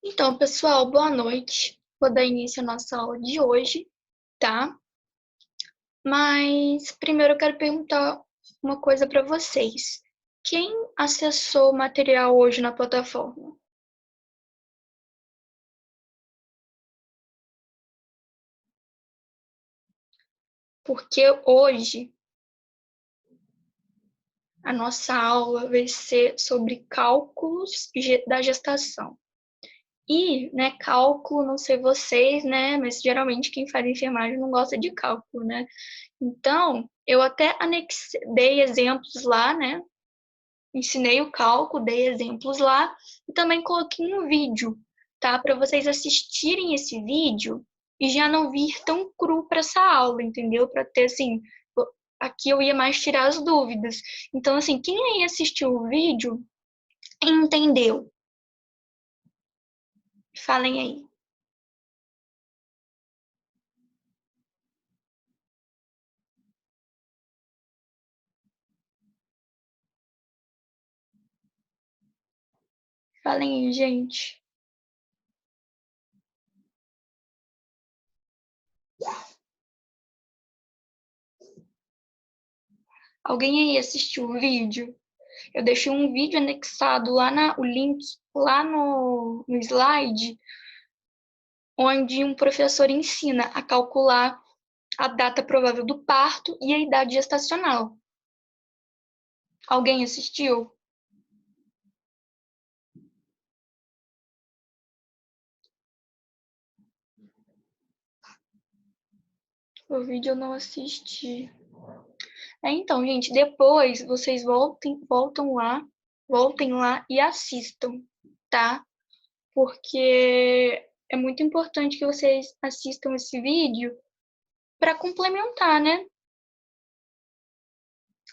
Então, pessoal, boa noite. Vou dar início à nossa aula de hoje, tá? Mas primeiro eu quero perguntar uma coisa para vocês. Quem acessou o material hoje na plataforma? Porque hoje a nossa aula vai ser sobre cálculos da gestação. E, né, cálculo, não sei vocês, né, mas geralmente quem faz enfermagem não gosta de cálculo, né? Então, eu até dei exemplos lá, né? Ensinei o cálculo, dei exemplos lá e também coloquei um vídeo, tá? Para vocês assistirem esse vídeo e já não vir tão cru para essa aula, entendeu? Para ter assim, aqui eu ia mais tirar as dúvidas. Então, assim, quem aí assistiu o vídeo entendeu? Falem aí. Falem aí, gente. Alguém aí assistiu o vídeo? Eu deixei um vídeo anexado lá o link lá no slide, onde um professor ensina a calcular a data provável do parto e a idade gestacional. Alguém assistiu? O vídeo eu não assisti. Então, gente, depois vocês voltem lá e assistam, tá? Porque é muito importante que vocês assistam esse vídeo para complementar, né?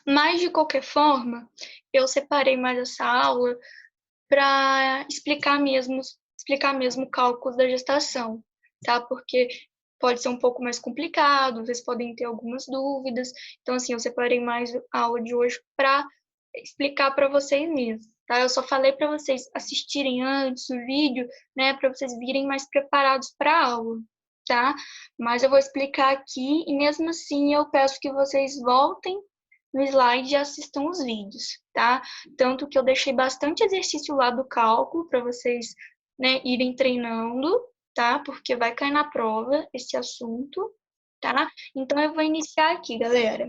Mas de qualquer forma, eu separei mais essa aula para explicar mesmo cálculos da gestação, tá? Porque pode ser um pouco mais complicado, vocês podem ter algumas dúvidas. Então, assim, eu separei mais a aula de hoje para explicar para vocês mesmo, tá? Eu só falei para vocês assistirem antes o vídeo, né, para vocês virem mais preparados para a aula, tá? Mas eu vou explicar aqui e mesmo assim eu peço que vocês voltem no slide e assistam os vídeos, tá? Tanto que eu deixei bastante exercício lá do cálculo para vocês, né, irem treinando, tá? Porque vai cair na prova esse assunto, tá? Então eu vou iniciar aqui, galera.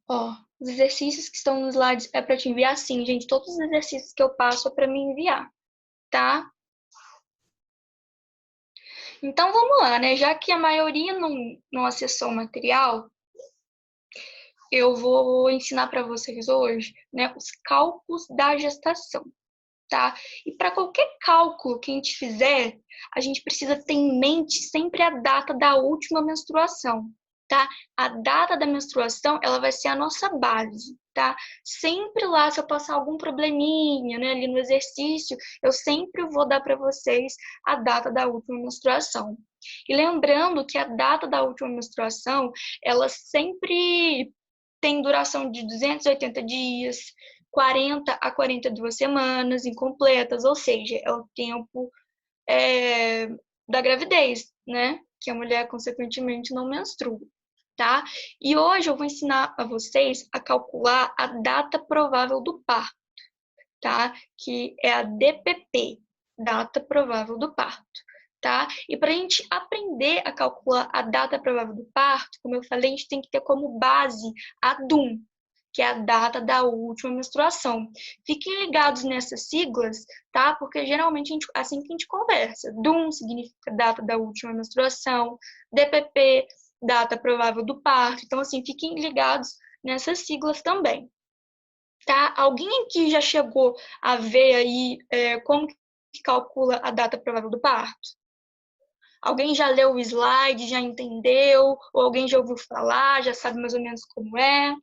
Ó, os exercícios que estão nos slides é para te enviar sim, gente. Todos os exercícios que eu passo é para me enviar, tá? Então vamos lá, né? Já que a maioria não acessou o material, eu vou ensinar para vocês hoje, né, os cálculos da gestação, tá? E para qualquer cálculo que a gente fizer, a gente precisa ter em mente sempre a data da última menstruação, tá? A data da menstruação, ela vai ser a nossa base, tá? Sempre lá, se eu passar algum probleminha, né, ali no exercício, eu sempre vou dar para vocês a data da última menstruação. E lembrando que a data da última menstruação, ela sempre tem duração de 280 dias, 40 a 42 semanas incompletas, ou seja, é o tempo é, da gravidez, né? Que a mulher, consequentemente, não menstrua, tá? E hoje eu vou ensinar a vocês a calcular a data provável do parto, tá? Que é a DPP, data provável do parto, tá? E para a gente aprender a calcular a data provável do parto, como eu falei, a gente tem que ter como base a DUM, que é a data da última menstruação. Fiquem ligados nessas siglas, tá? Porque geralmente assim que a gente conversa. DUM significa data da última menstruação, DPP, data provável do parto. Então, assim, fiquem ligados nessas siglas também, tá? Alguém aqui já chegou a ver aí como que calcula a data provável do parto? Alguém já leu o slide, já entendeu? Ou alguém já ouviu falar, já sabe mais ou menos como é?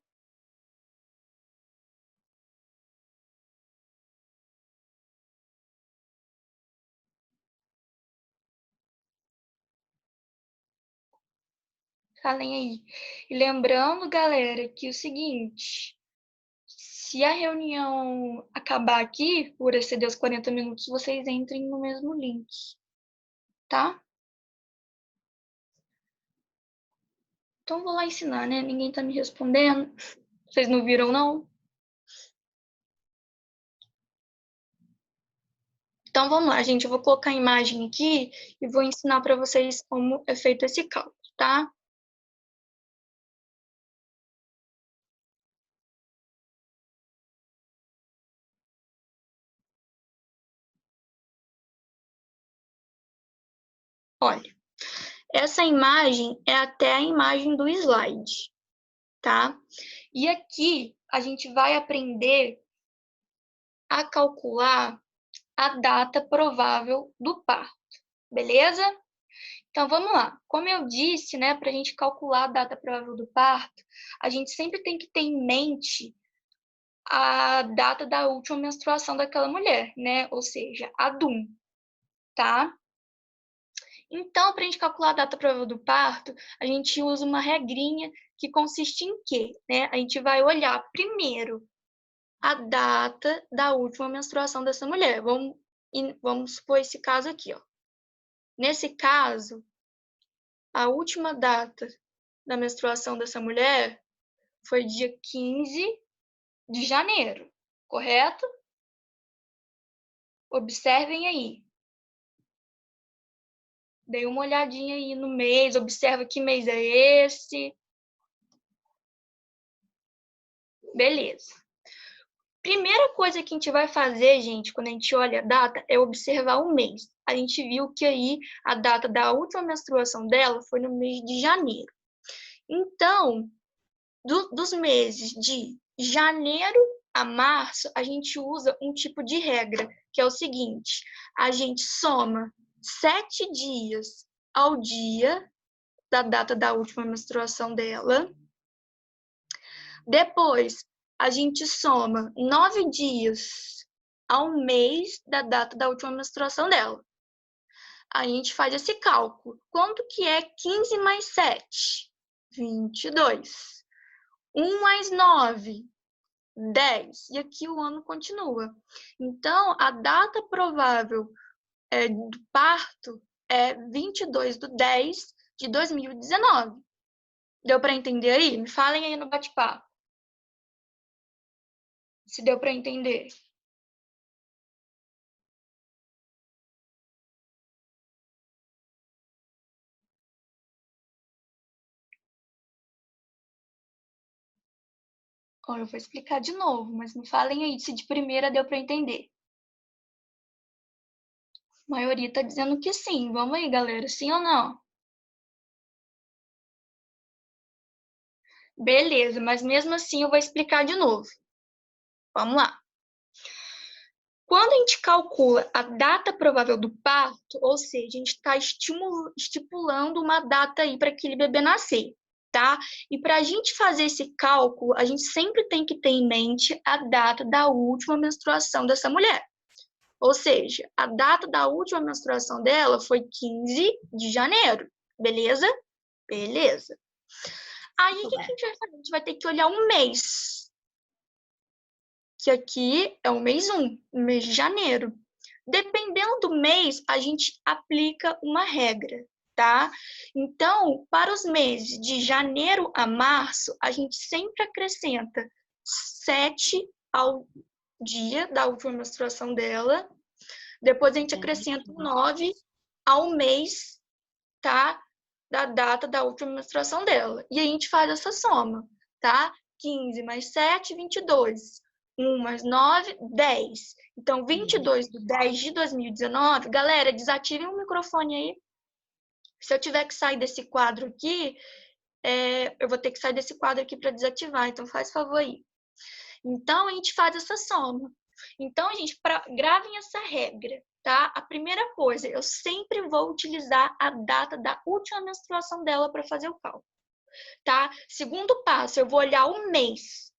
Falem aí. E lembrando, galera, que é o seguinte, se a reunião acabar aqui, por exceder os 40 minutos, vocês entrem no mesmo link, tá? Então, vou lá ensinar, né? Ninguém tá me respondendo. Vocês não viram, não? Então, vamos lá, gente. Eu vou colocar a imagem aqui e vou ensinar para vocês como é feito esse cálculo, tá? Olha, essa imagem é até a imagem do slide, tá? E aqui a gente vai aprender a calcular a data provável do parto, beleza? Então, vamos lá. Como eu disse, né, para a gente calcular a data provável do parto, a gente sempre tem que ter em mente a data da última menstruação daquela mulher, né? Ou seja, a DUM, tá? Então, para a gente calcular a data provável do parto, a gente usa uma regrinha que consiste em quê? Né? A gente vai olhar primeiro a data da última menstruação dessa mulher. Vamos supor esse caso aqui, ó. Nesse caso, a última data da menstruação dessa mulher foi dia 15 de janeiro, correto? Observem aí. Dei uma olhadinha aí no mês, observa que mês é esse. Beleza. Primeira coisa que a gente vai fazer, gente, quando a gente olha a data, é observar o mês. A gente viu que aí a data da última menstruação dela foi no mês de janeiro. Então, dos meses de janeiro a março, a gente usa um tipo de regra, que é o seguinte: a gente soma 7 dias ao dia da data da última menstruação dela. Depois, a gente soma 9 dias ao mês da data da última menstruação dela. A gente faz esse cálculo. Quanto que é 15 mais 7? 22. 1 mais 9? 10. E aqui o ano continua. Então, a data provável do parto é 22/10/2019. Deu para entender aí? Me falem aí no bate-papo se deu para entender. Olha, eu vou explicar de novo, mas me falem aí se de primeira deu para entender. A maioria está dizendo que sim. Vamos aí, galera, sim ou não? Beleza, mas mesmo assim eu vou explicar de novo. Vamos lá. Quando a gente calcula a data provável do parto, ou seja, a gente está estipulando uma data aí para aquele bebê nascer, tá? E para a gente fazer esse cálculo, a gente sempre tem que ter em mente a data da última menstruação dessa mulher. Ou seja, a data da última menstruação dela foi 15 de janeiro, beleza? Beleza. Aí, o que a gente vai fazer? A gente vai ter que olhar um mês, que aqui é o mês 1, o mês de janeiro. Dependendo do mês, a gente aplica uma regra, tá? Então, para os meses de janeiro a março, a gente sempre acrescenta 7 ao dia da última menstruação dela. Depois a gente acrescenta 9 ao mês, tá? Da data da última menstruação dela. E a gente faz essa soma, tá? 15 mais 7, 22. 1 mais 9, 10. Então, 22/10/2019. Galera, desativem o microfone aí. Se eu tiver que sair desse quadro aqui, eu vou ter que sair desse quadro aqui para desativar. Então, faz favor aí. Então, a gente faz essa soma. Então, gente, gravem essa regra, tá? A primeira coisa, eu sempre vou utilizar a data da última menstruação dela para fazer o cálculo, tá? Segundo passo, eu vou olhar o mês,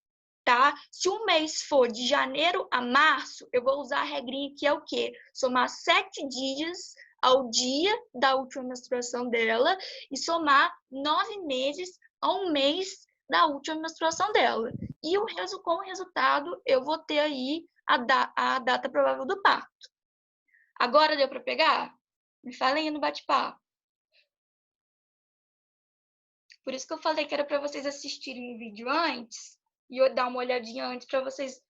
tá? Se o mês for de janeiro a março, eu vou usar a regrinha que é o quê? Somar 7 dias ao dia da última menstruação dela e somar 9 meses ao mês da última menstruação dela. E como resultado, eu vou ter aí a data provável do parto. Agora deu para pegar? Me falem aí no bate-papo. Por isso que eu falei que era para vocês assistirem o vídeo antes e eu dar uma olhadinha antes para vocês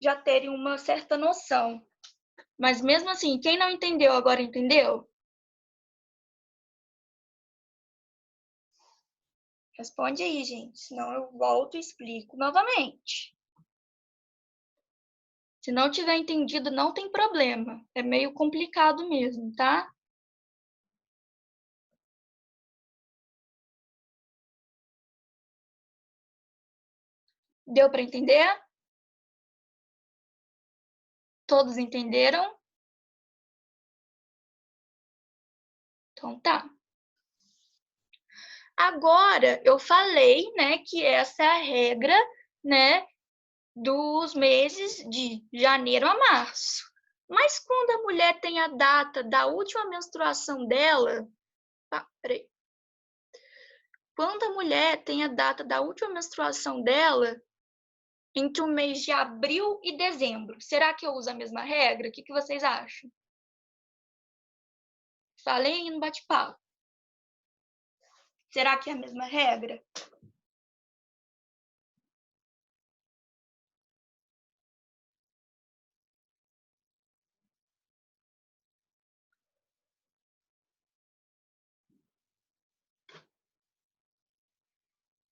já terem uma certa noção. Mas mesmo assim, quem não entendeu agora entendeu? Responde aí, gente, senão eu volto e explico novamente. Se não tiver entendido, não tem problema. É meio complicado mesmo, tá? Deu para entender? Todos entenderam? Então tá. Agora, eu falei, né, que essa é a regra, né, dos meses de janeiro a março. Mas quando a mulher tem a data da última menstruação dela, peraí. Quando a mulher tem a data da última menstruação dela, entre o mês de abril e dezembro, será que eu uso a mesma regra? O que vocês acham? Falei aí no bate-papo. Será que é a mesma regra?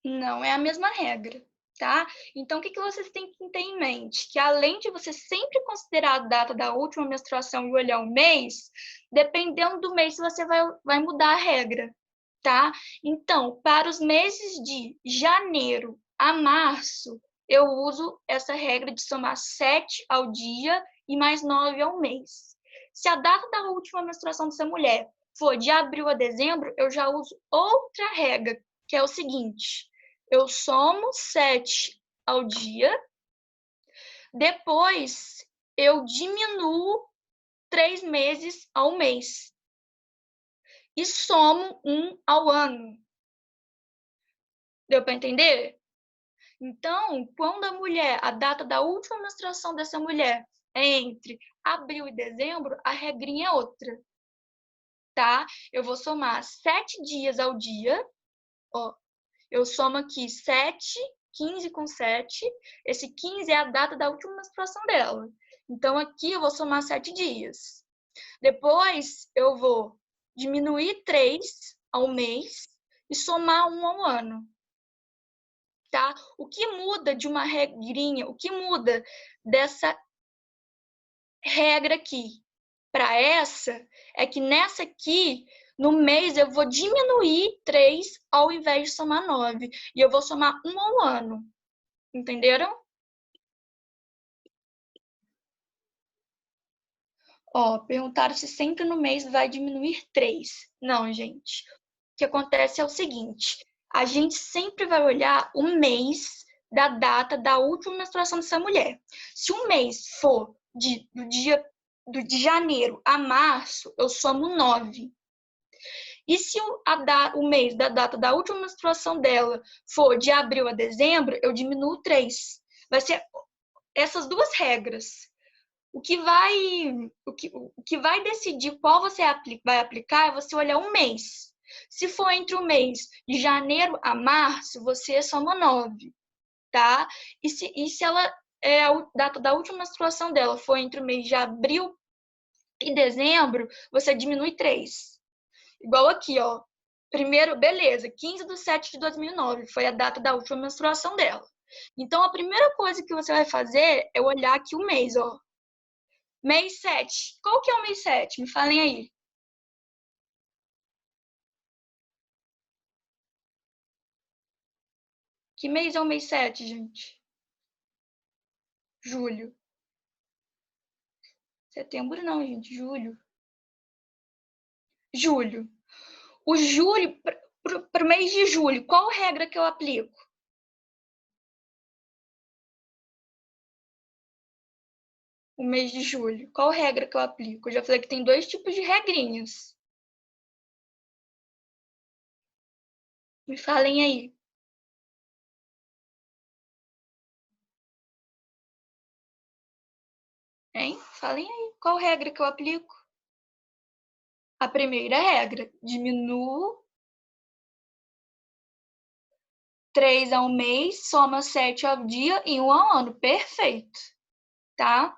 Não é a mesma regra, tá? Então, o que vocês têm que ter em mente? Que além de você sempre considerar a data da última menstruação e olhar o mês, dependendo do mês você vai mudar a regra, tá? Então, para os meses de janeiro a março, eu uso essa regra de somar 7 ao dia e mais 9 ao mês. Se a data da última menstruação dessa mulher for de abril a dezembro, eu já uso outra regra, que é o seguinte: eu somo 7 ao dia, depois eu diminuo 3 meses ao mês e somo 1 ao ano. Deu para entender? Então, quando a data da última menstruação dessa mulher é entre abril e dezembro, a regrinha é outra, tá? Eu vou somar 7 dias ao dia, ó, eu somo aqui 7, 15 com 7. Esse 15 é a data da última menstruação dela. Então, aqui eu vou somar 7 dias. Depois, eu vou diminuir 3 ao mês e somar 1 ao ano. Tá? O que muda de uma regrinha, o que muda dessa regra aqui para essa, é que nessa aqui, no mês, eu vou diminuir 3 ao invés de somar 9. E eu vou somar 1 ao ano. Entenderam? Ó, perguntaram se sempre no mês vai diminuir 3. Não, gente. O que acontece é o seguinte: a gente sempre vai olhar o mês da data da última menstruação dessa mulher. Se o mês for de janeiro a março, eu somo 9. E se o mês da data da última menstruação dela for de abril a dezembro, eu diminuo 3. Vai ser essas duas regras. O que vai decidir qual você vai aplicar é você olhar um mês. Se for entre o mês de janeiro a março, você soma 9, tá? E se a data da última menstruação dela for entre o mês de abril e dezembro, você diminui 3. Igual aqui, ó. Primeiro, beleza, 15/7/2009 foi a data da última menstruação dela. Então, a primeira coisa que você vai fazer é olhar aqui o mês, ó. Mês 7. Qual que é o mês 7? Me falem aí. Que mês é o mês 7, gente? Julho. Setembro não, gente. Julho. Julho. O julho, para o mês de julho, qual regra que eu aplico? O mês de julho. Qual regra que eu aplico? Eu já falei que tem 2 tipos de regrinhas. Me falem aí. Hein? Falem aí, qual regra que eu aplico? A primeira regra, diminuo 3 ao mês, soma 7 ao dia e 1 ao ano. Perfeito, tá?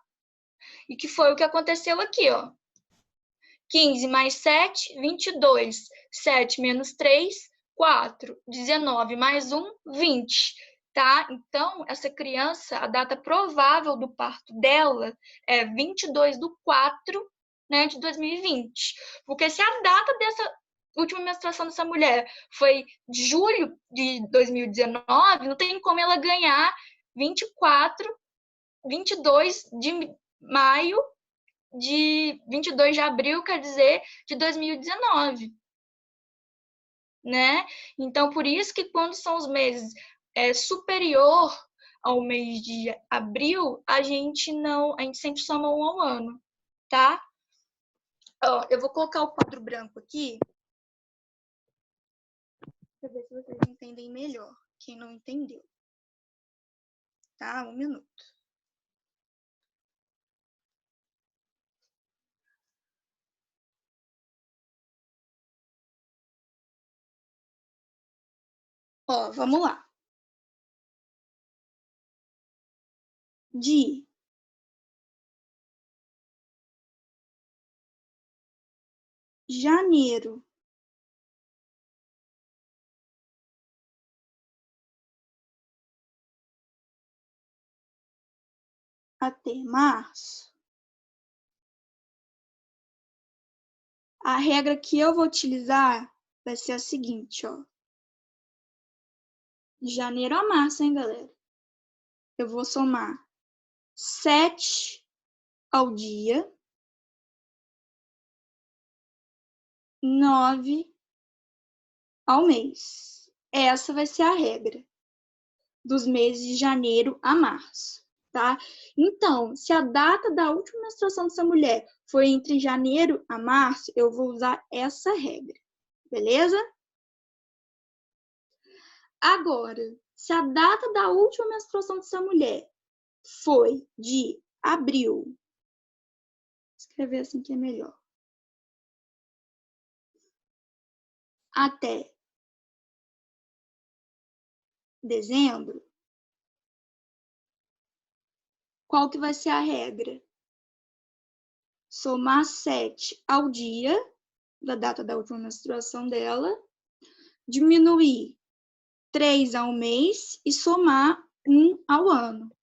E que foi o que aconteceu aqui, ó. 15 mais 7, 22. 7 menos 3, 4. 19 mais 1, 20. Tá? Então, essa criança, a data provável do parto dela é 22/4, né, de 2020. Porque se a data dessa última menstruação dessa mulher foi de julho de 2019, não tem como ela ganhar 22 de maio de 22 de abril, quer dizer, de 2019, né? Então, por isso que quando são os meses superior ao mês de abril, a gente sempre soma 1 ao ano, tá? Ó, eu vou colocar o quadro branco aqui para ver se vocês entendem melhor. Quem não entendeu, tá? 1 minuto. Ó, vamos lá. De janeiro até março, a regra que eu vou utilizar vai ser a seguinte, ó. De janeiro a março, hein, galera? Eu vou somar 7 ao dia, 9 ao mês. Essa vai ser a regra dos meses de janeiro a março, tá? Então, se a data da última menstruação dessa mulher foi entre janeiro a março, eu vou usar essa regra, beleza? Agora, se a data da última menstruação dessa mulher foi de abril, vou escrever assim que é melhor, até dezembro, qual que vai ser a regra? Somar 7 ao dia da data da última menstruação dela, diminuir 3 ao mês e somar 1 ao ano.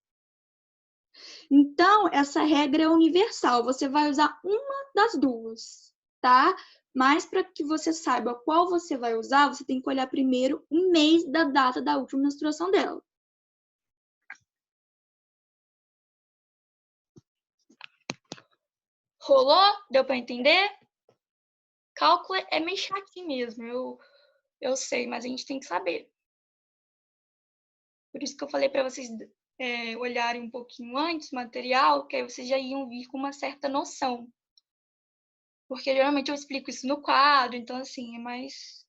Então, essa regra é universal, você vai usar uma das duas, tá? Mas para que você saiba qual você vai usar, você tem que olhar primeiro um mês da data da última menstruação dela. Rolou? Deu para entender? Cálculo é meio chatinho mesmo, eu sei, mas a gente tem que saber. Por isso que eu falei para vocês olharem um pouquinho antes o material, que aí vocês já iam vir com uma certa noção. Porque geralmente eu explico isso no quadro, então assim, é mais...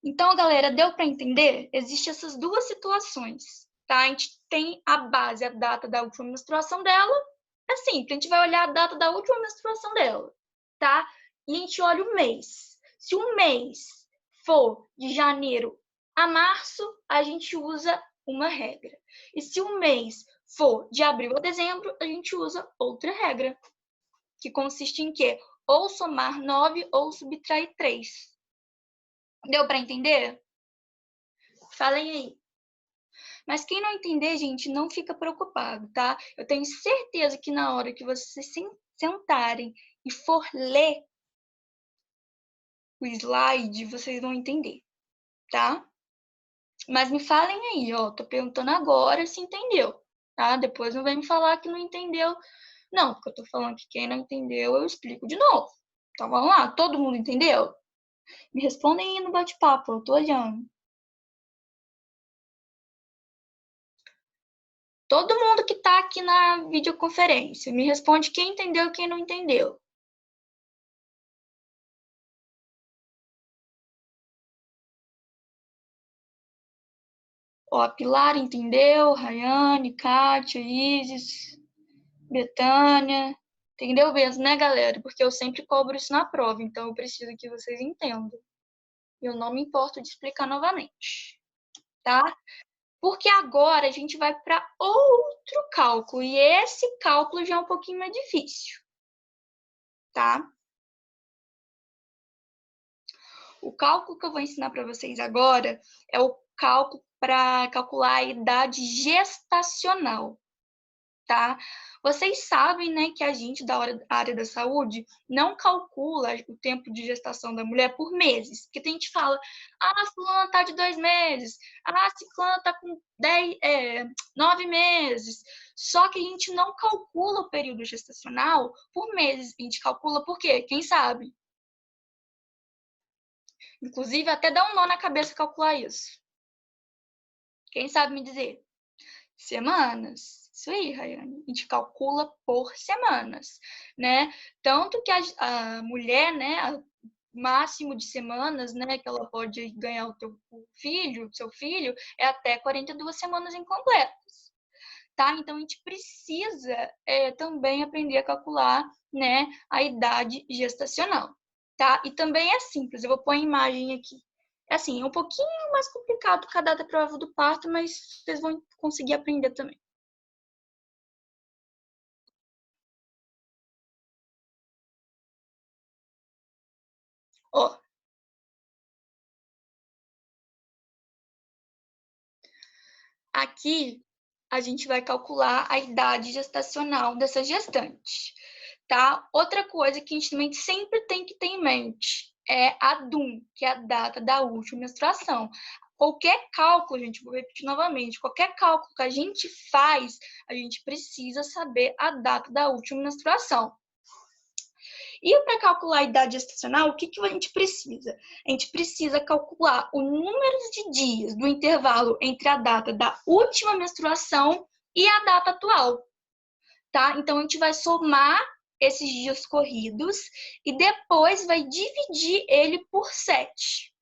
Então, galera, deu para entender? Existem essas duas situações, tá? A gente tem a base, a data da última menstruação dela. É simples, a gente vai olhar a data da última menstruação dela, tá? E a gente olha o mês. Se o mês for de janeiro a março, a gente usa uma regra. E se o mês for de abril a dezembro, a gente usa outra regra, que consiste em quê? Ou somar 9 ou subtrair 3. Deu para entender? Falem aí. Mas quem não entender, gente, não fica preocupado, tá? Eu tenho certeza que na hora que vocês sentarem e for ler o slide, vocês vão entender, tá? Mas me falem aí, ó. Tô perguntando agora se entendeu, tá? Depois não vem me falar que não entendeu. Não, porque eu tô falando que quem não entendeu, eu explico de novo. Então vamos lá, todo mundo entendeu? Me respondem aí no bate-papo, eu tô olhando. Todo mundo que tá aqui na videoconferência, me responde quem entendeu e quem não entendeu. Ó, a Pilar entendeu, Rayane, Kátia, Isis, Betânia. Entendeu mesmo, né, galera? Porque eu sempre cobro isso na prova, então eu preciso que vocês entendam. Eu não me importo de explicar novamente, tá? Porque agora a gente vai para outro cálculo, e esse cálculo já é um pouquinho mais difícil, tá? O cálculo que eu vou ensinar para vocês agora é o cálculo para calcular a idade gestacional, tá? Vocês sabem, né, que a gente da área da saúde não calcula o tempo de gestação da mulher por meses. Porque tem gente que fala, fulana tá de 2 meses, ciclana tá com 9 meses. Só que a gente não calcula o período gestacional por meses. A gente calcula por quê? Quem sabe? Inclusive, até dá um nó na cabeça calcular isso. Quem sabe me dizer? Semanas. Isso aí, Rayane. A gente calcula por semanas, né? Tanto que a mulher, né, o máximo de semanas, né, que ela pode ganhar seu filho, é até 42 semanas incompletas, tá? Então, a gente precisa também aprender a calcular, né, a idade gestacional, tá? E também é simples, eu vou pôr a imagem aqui. É assim, é um pouquinho mais complicado que a data provável do parto, mas vocês vão conseguir aprender também. Ó, aqui a gente vai calcular a idade gestacional dessa gestante, tá? Outra coisa que a gente também sempre tem que ter em mente é a DUM, que é a data da última menstruação. Qualquer cálculo, gente, vou repetir novamente, qualquer cálculo que a gente faz, a gente precisa saber a data da última menstruação. E para calcular a idade gestacional, o que a gente precisa? A gente precisa calcular o número de dias do intervalo entre a data da última menstruação e a data atual, tá? Então, a gente vai somar esses dias corridos e depois vai dividir ele por 7,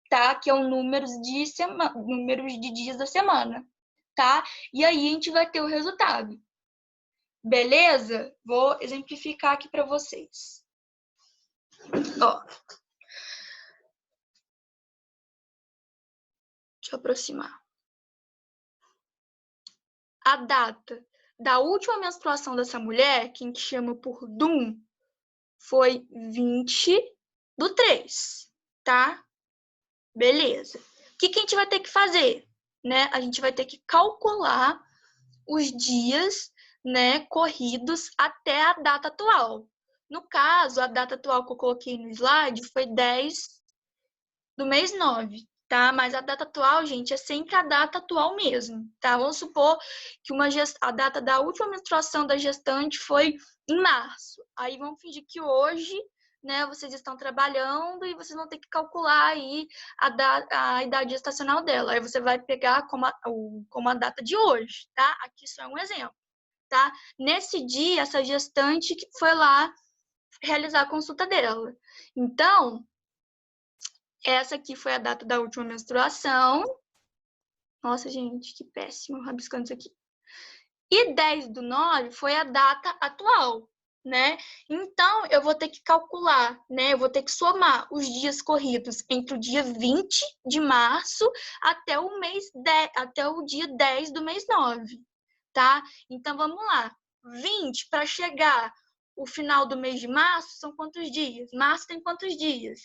tá? Que é o número de dias da semana, tá? E aí a gente vai ter o resultado. Beleza? Vou exemplificar aqui para vocês. Ó, deixa eu aproximar. A data da última menstruação dessa mulher, que a gente chama por DUM, foi 20/3, tá? Beleza. O que a gente vai ter que fazer? Né? A gente vai ter que calcular os dias, né, corridos até a data atual. No caso, a data atual que eu coloquei no slide foi 10 do mês 9, tá? Mas a data atual, gente, é sempre a data atual mesmo, tá? Vamos supor que a data da última menstruação da gestante foi em março. Aí vamos fingir que hoje, né, vocês estão trabalhando e vocês vão ter que calcular aí a idade gestacional dela. Aí você vai pegar como a data de hoje, tá? Aqui só é um exemplo, tá? Nesse dia, essa gestante que foi lá realizar a consulta dela. Então, essa aqui foi a data da última menstruação. Nossa, gente, que péssimo rabiscando isso aqui. E 10/9 foi a data atual, né? Então, eu vou ter que calcular, né? Eu vou ter que somar os dias corridos entre o dia 20 de março até o até o dia 10 do mês 9, tá? Então, vamos lá. 20 para chegar o final do mês de março são quantos dias? Março tem quantos dias?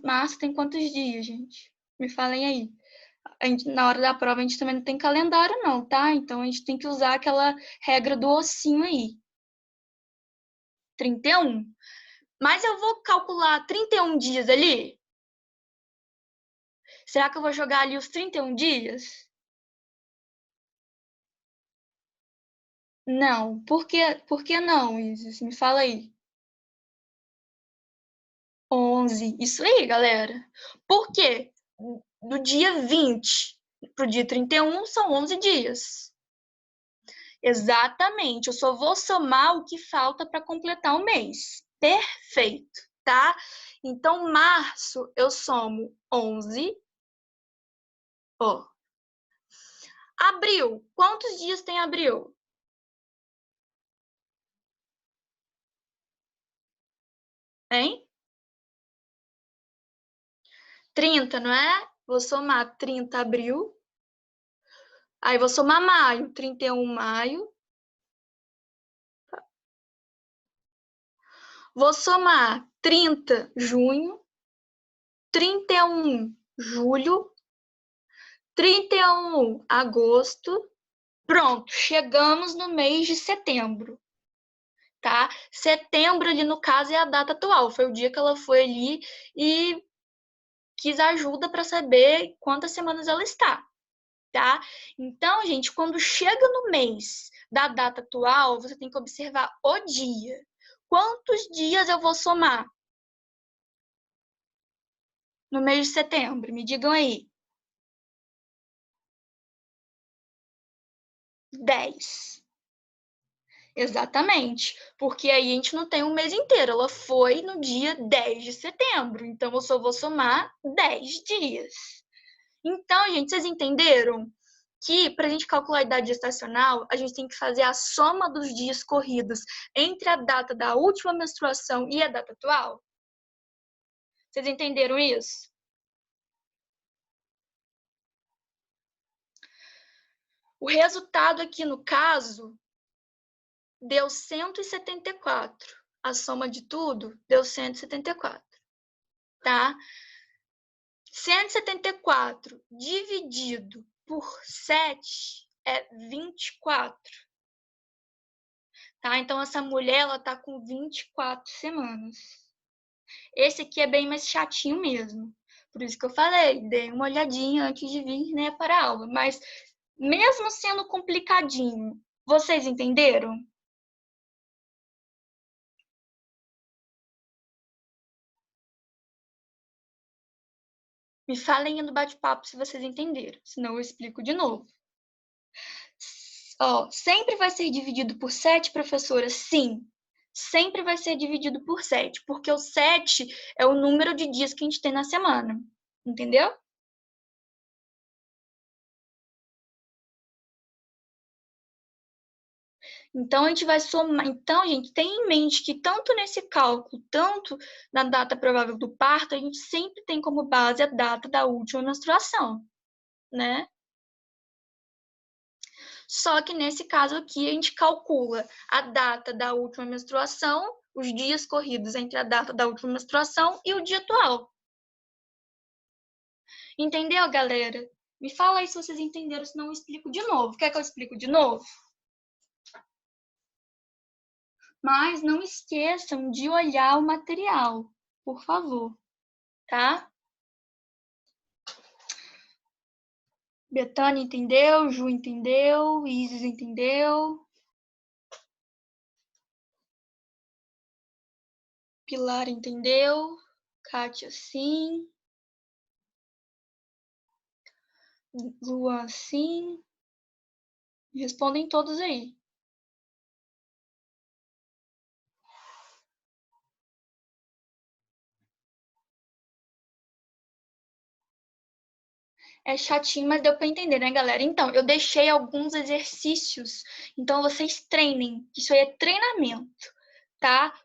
Março tem quantos dias, gente? Me falem aí. Na hora da prova, a gente também não tem calendário, não, tá? Então, a gente tem que usar aquela regra do ossinho aí. 31. Mas eu vou calcular 31 dias ali? Será que eu vou jogar ali os 31 dias? Não. Por que não, Isis? Me fala aí. 11. Isso aí, galera. Por quê? Do dia 20 pro dia 31 são 11 dias. Exatamente, eu só vou somar o que falta para completar o mês. Perfeito, tá? Então, março eu somo 11, ó, Abril. Quantos dias tem abril? Hein? 30, não é? Vou somar 30 abril. Aí vou somar maio. 31 maio. Vou somar 30 junho. 31 julho. 31 agosto. Pronto, chegamos no mês de setembro. Tá? Setembro ali no caso é a data atual. Foi o dia que ela foi ali e quis ajuda para saber quantas semanas ela está. Tá? Então, gente, quando chega no mês da data atual, você tem que observar o dia. Quantos dias eu vou somar no mês de setembro? Me digam aí. 10. Exatamente, porque aí a gente não tem um mês inteiro. Ela foi no dia 10 de setembro, então eu só vou somar 10 dias. Então, gente, vocês entenderam que para a gente calcular a idade gestacional, a gente tem que fazer a soma dos dias corridos entre a data da última menstruação e a data atual? Vocês entenderam isso? O resultado aqui no caso deu 174. A soma de tudo deu 174, tá? 174 dividido por 7 é 24. Tá? Então, essa mulher, ela tá com 24 semanas. Esse aqui é bem mais chatinho mesmo. Por isso que eu falei, dei uma olhadinha antes de vir, né, para a aula. Mas, mesmo sendo complicadinho, vocês entenderam? Me falem no bate-papo se vocês entenderam, senão eu explico de novo. Ó, sempre vai ser dividido por 7, professora? Sim, sempre vai ser dividido por 7, porque o 7 é o número de dias que a gente tem na semana, entendeu? Então, a gente vai somar. Então, gente, tem em mente que tanto nesse cálculo, tanto na data provável do parto, a gente sempre tem como base a data da última menstruação, né? Só que nesse caso aqui, a gente calcula a data da última menstruação, os dias corridos entre a data da última menstruação e o dia atual. Entendeu, galera? Me fala aí se vocês entenderam, senão eu explico de novo. Quer que eu explico de novo? Mas não esqueçam de olhar o material, por favor, tá? Betânia entendeu, Ju entendeu, Isis entendeu, Pilar entendeu, Kátia sim, Luan sim. Respondem todos aí. É chatinho, mas deu para entender, né, galera? Então, eu deixei alguns exercícios. Então, vocês treinem. Isso aí é treinamento, tá?